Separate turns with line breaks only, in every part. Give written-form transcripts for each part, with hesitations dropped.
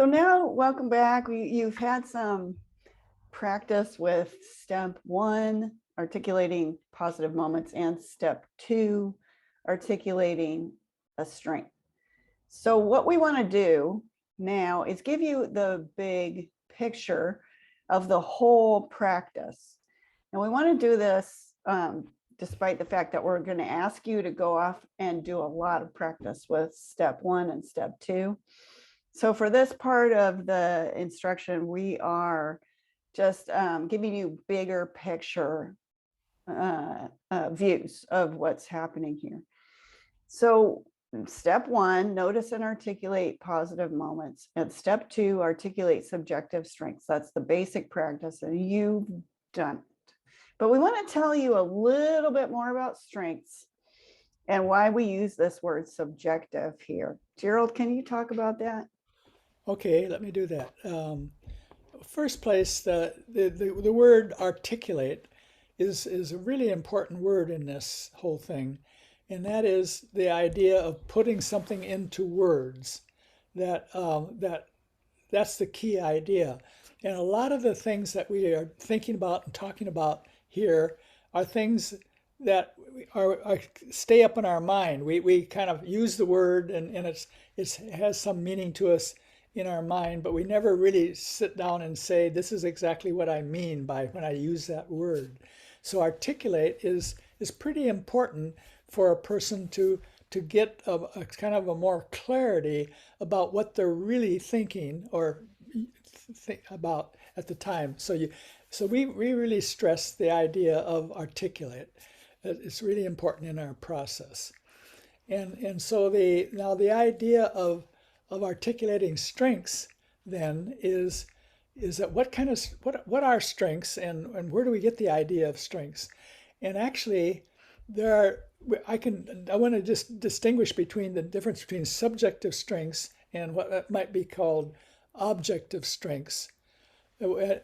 So now, welcome back. You've had some practice with step one, articulating positive moments, and step two, articulating a strength. So what we want to do now is give you the big picture of the whole practice. And we want to do this despite the fact that we're going to ask you to go off and do a lot of practice with step one and step two. So for this part of the instruction, we are just giving you bigger picture views of what's happening here. So step one, notice and articulate positive moments. And step two, articulate subjective strengths. That's the basic practice, and you've done it. But we want to tell you a little bit more about strengths and why we use this word subjective here. Gerald, can you talk about that?
Okay, let me do that. First place, the word articulate is a really important word in this whole thing, and that is the idea of putting something into words. That's the key idea. And a lot of the things that we are thinking about and talking about here are things that stay up in our mind. We kind of use the word and it has some meaning to us in our mind, but we never really sit down and say, this is exactly what I mean by when I use that word. So articulate is pretty important for a person to get a kind of a more clarity about what they're really thinking or think about at the time. So we really stress the idea of articulate. It's really important in our process. And so now the idea of articulating strengths then is that what are strengths and where do we get the idea of strengths? And actually I want to just distinguish between the difference between subjective strengths and what might be called objective strengths.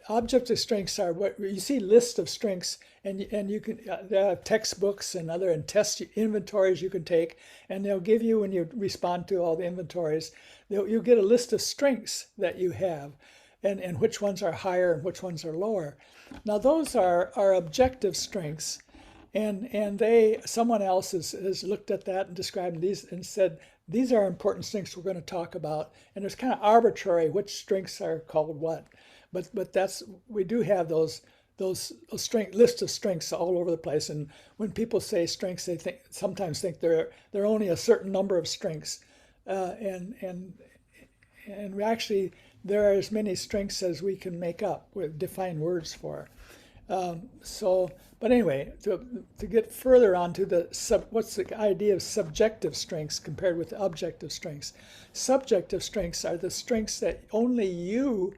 Objective strengths are what you see lists of strengths, and you can there are textbooks and other and test inventories you can take, and they'll give you, when you respond to all the inventories, you'll get a list of strengths that you have, and which ones are higher and which ones are lower. Now those are objective strengths, and someone else has looked at that and described these and said these are important strengths we're going to talk about, and it's kind of arbitrary which strengths are called what. But we do have those strength lists of strengths all over the place. And when people say strengths, they sometimes think they're only a certain number of strengths, and actually there are as many strengths as we can make up with defined words for. But anyway, to get further onto what's the idea of subjective strengths compared with objective strengths? Subjective strengths are the strengths that only you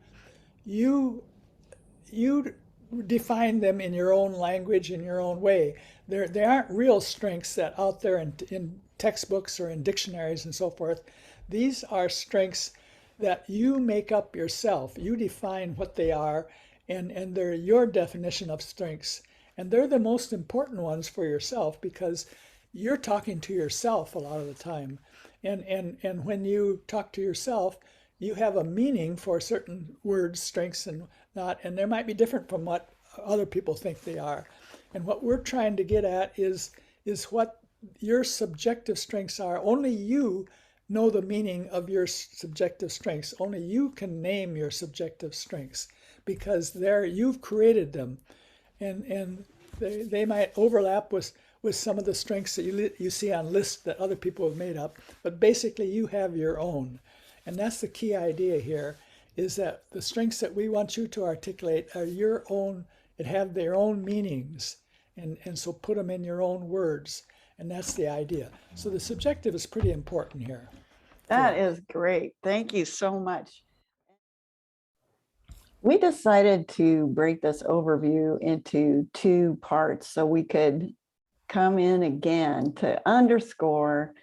define them in your own language, in your own way. They aren't real strengths that out there in textbooks or in dictionaries and so forth. These are strengths that you make up yourself. You define what they are, and they're your definition of strengths. And they're the most important ones for yourself because you're talking to yourself a lot of the time. And when you talk to yourself, you have a meaning for certain words, strengths and not, and they might be different from what other people think they are. And what we're trying to get at is what your subjective strengths are. Only you know the meaning of your subjective strengths. Only you can name your subjective strengths because you've created them, and they might overlap with some of the strengths that you see on lists that other people have made up, but basically you have your own. And that's the key idea here, is that the strengths that we want you to articulate are your own, it have their own meanings, and so put them in your own words, and that's the idea. So the subjective is pretty important here.
That is great. Thank you so much. We decided to break this overview into two parts so we could come in again to underscore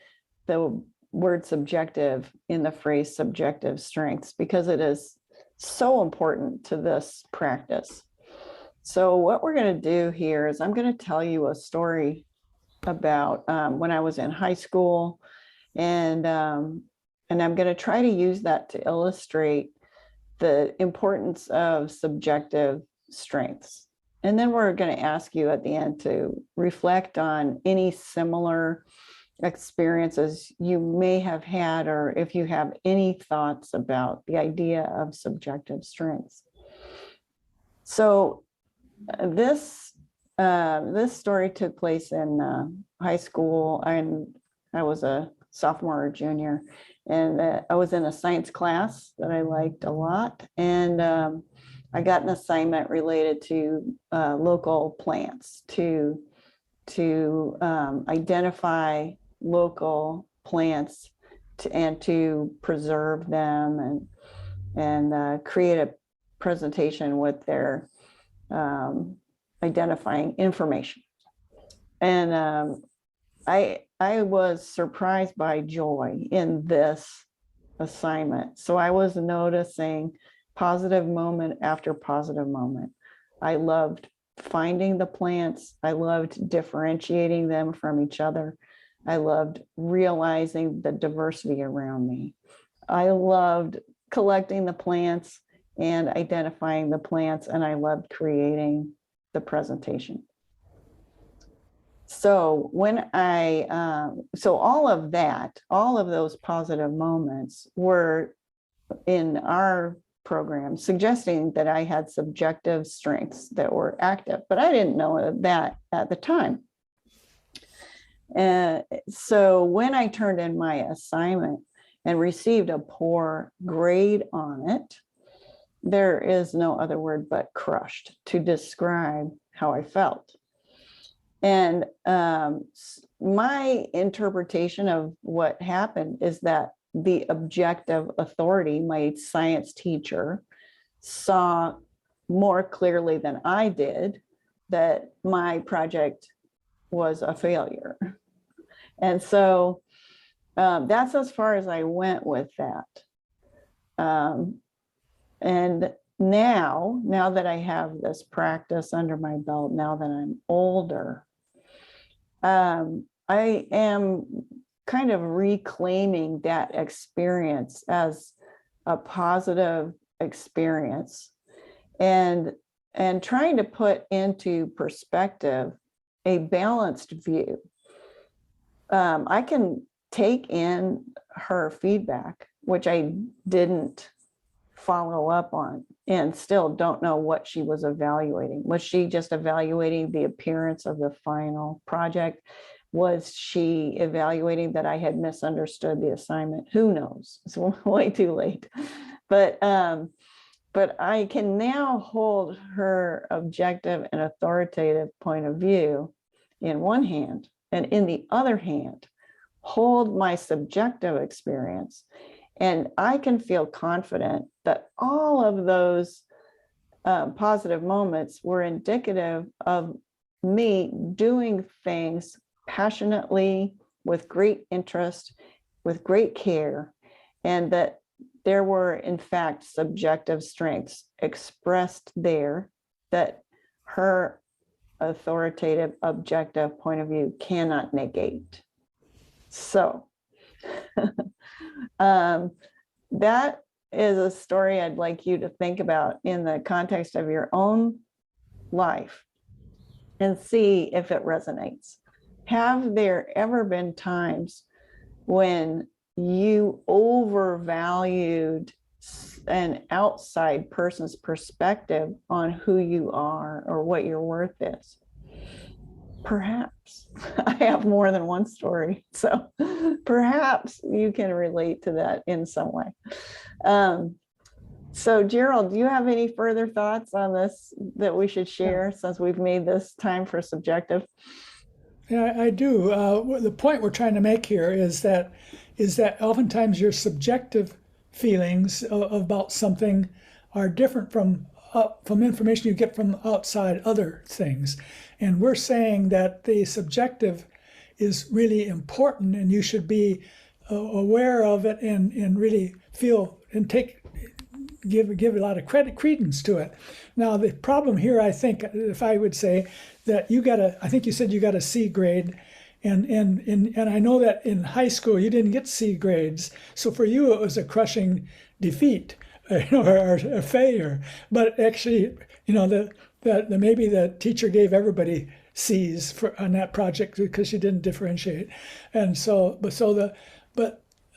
the word subjective in the phrase subjective strengths, because it is so important to this practice. So what we're going to do here is I'm going to tell you a story about when I was in high school, and And I'm going to try to use that to illustrate the importance of subjective strengths. And then we're going to ask you at the end to reflect on any similar experiences you may have had, or if you have any thoughts about the idea of subjective strengths. So this story took place in high school, and I was a sophomore or junior, and I was in a science class that I liked a lot, and I got an assignment related to local plants to identify local plants and to preserve them and create a presentation with their identifying information. And I was surprised by joy in this assignment. So I was noticing positive moment after positive moment. I loved finding the plants. I loved differentiating them from each other. I loved realizing the diversity around me. I loved collecting the plants and identifying the plants, and I loved creating the presentation. So when so all of that, all of those positive moments were in our program suggesting that I had subjective strengths that were active, but I didn't know that at the time. So when I turned in my assignment and received a poor grade on it, there is no other word but crushed to describe how I felt. And my interpretation of what happened is that the objective authority, my science teacher, saw more clearly than I did that my project was a failure. And so that's as far as I went with that. And now that I have this practice under my belt, now that I'm older, I am kind of reclaiming that experience as a positive experience and trying to put into perspective a balanced view. I can take in her feedback, which I didn't follow up on, and still don't know what she was evaluating. Was she just evaluating the appearance of the final project? Was she evaluating that I had misunderstood the assignment? Who knows? It's way too late. But I can now hold her objective and authoritative point of view in one hand, and in the other hand, hold my subjective experience. And I can feel confident that all of those positive moments were indicative of me doing things passionately, with great interest, with great care, and that there were, in fact, subjective strengths expressed there that her authoritative, objective point of view cannot negate. So that is a story I'd like you to think about in the context of your own life and see if it resonates. Have there ever been times when you overvalued an outside person's perspective on who you are or what your worth is? Perhaps. I have more than one story, so perhaps you can relate to that in some way. So Gerald, do you have any further thoughts on this that we should share since we've made this time for subjective?
Yeah, I do. The point we're trying to make here is that oftentimes your subjective feelings about something are different from information you get from outside other things. And we're saying that the subjective is really important, and you should be aware of it and really feel and give a lot of credence to it. Now, the problem here, I think, if I would say that I think you said you got a C grade, And I know that in high school you didn't get C grades, so for you it was a crushing defeat, or a failure. But actually, maybe the teacher gave everybody C's on that project because she didn't differentiate, and so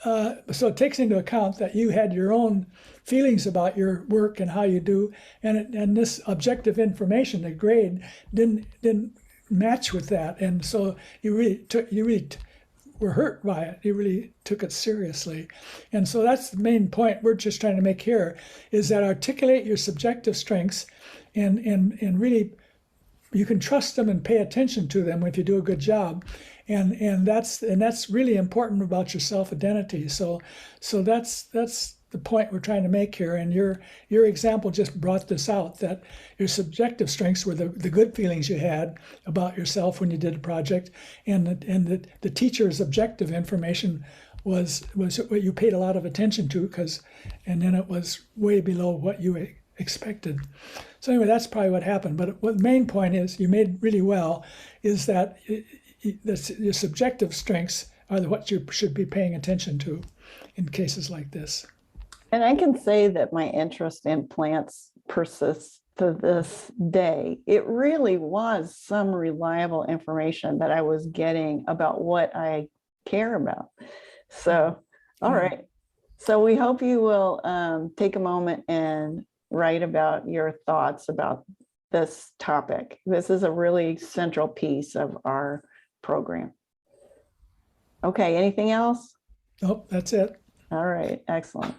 it takes into account that you had your own feelings about your work and how you do, and this objective information, the grade, didn't match with that, and so you really were hurt by it. You really took it seriously, and so that's the main point we're just trying to make here, is that articulate your subjective strengths, and really you can trust them and pay attention to them if you do a good job, and that's really important about your self-identity. So that's the point we're trying to make here, and your example just brought this out, that your subjective strengths were the good feelings you had about yourself when you did a project, and the teacher's objective information was what you paid a lot of attention to, and then it was way below what you expected. So anyway, that's probably what happened. But what the main point is, you made really well, is that your subjective strengths are what you should be paying attention to in cases like this.
And I can say that my interest in plants persists to this day. It really was some reliable information that I was getting about what I care about. So, all right. So we hope you will take a moment and write about your thoughts about this topic. This is a really central piece of our program. Okay, anything else?
Nope, that's it.
All right, excellent.